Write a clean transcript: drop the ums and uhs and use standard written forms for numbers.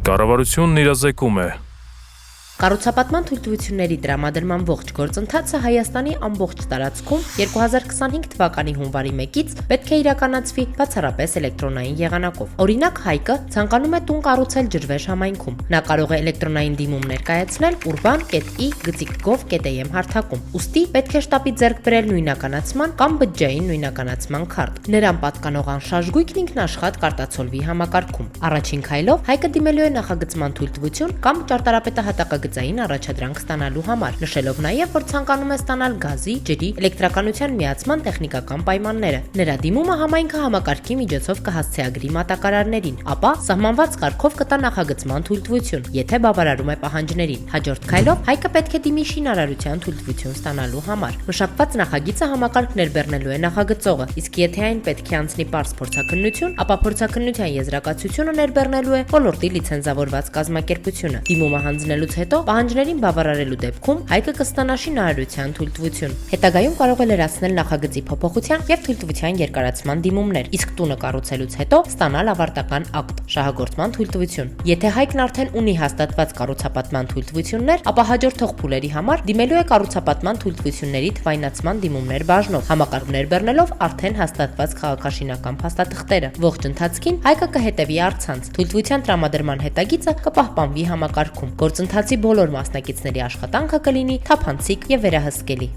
Կառավարությունն իրազեկում է։ Կառուցապատման թույլտվությունների տրամադրման ողջ գործընթացը Հայաստանի ամբողջ տարածքում 2025 թվականի հունվարի 1-ից պետք է իրականացվի բացառապես էլեկտրոնային եղանակով։ Օրինակ, Հայկը ցանկանում է տուն կառուցել ջրվեժ համայնքում։ Նա կարող է էլեկտրոնային դիմում ներկայացնել urban.i.gov.am հարթակում։ Ուստի պետք է շտապի ձեռք բերել նույնականացման կամ բջջային նույնականացման քարտ։ Նրան պատկանող անշարժ ինքնաշխատ կարտացոլվի համակարգում։ Առաջին քայլով Հայկը դիմելու է նախագծման թույլտվություն կամ ճարտարապետահատակագծային առաջադրանք ստանալու համար, նշելով նաև, որ ցանկանում է ստանալ գազի, ջրի, էլեկտրականության միացման տեխնիկական պայմանները։ Նրա դիմումը համայնքը համակարգի միջոցով կհասցեագրի մատակարարներին, ապա սահմանված կարգով կտա նախագծման թույլտվություն, եթե բավարարում է պահանջներին։ Հաջորդ քայլով Հայկը պետք է դիմի շինարարության թույլտվություն ստանալու համար։ Մշակված նախագիծը համակարգ ներբեռնելու է նախագծողը, իսկ եթե այն պետք է անցնի պարզ փորձաքննություն, ապա փորձաքննության եզրակացությունը ներբեռնելու է ոլորտի լիցենզավորված կազմակերպությունը։ Դիմումը հանձնելուց հետո պահանջներին բավարարելու դեպքում Հայկը կստանա շինարարության թույլտվություն։ Հետագայում կարող է լրացնել նախագծի փոփոխության եւ թույլտվության երկարացման դիմումներ, իսկ տունը կառուցելուց հետո ստանալ ավարտական ակտ՝ շահագործման թույլտվություն։ Եթե Հայկն արդեն ունի հաստատված կառուցապատման թույլտվություններ, ապա հաջորդող փուլերի համար դիմելու է կառուցապատման թույլտվությունների թվայնացման դիմումներ բաժնով, համակարգ ներբեռնելով արդեն հաստատված քաղաքաշինական փաստաթղթերը։ Ողջ ընթացքին Հայկը կհետևի առցանց։ Թույլտվության տրամադրման հետագիծը կպահպանվի համակարգում։ Գործընթացի բոլոր մասնակիցների աշխատանքը կլինի թափանցիկ եւ վերահսկելի։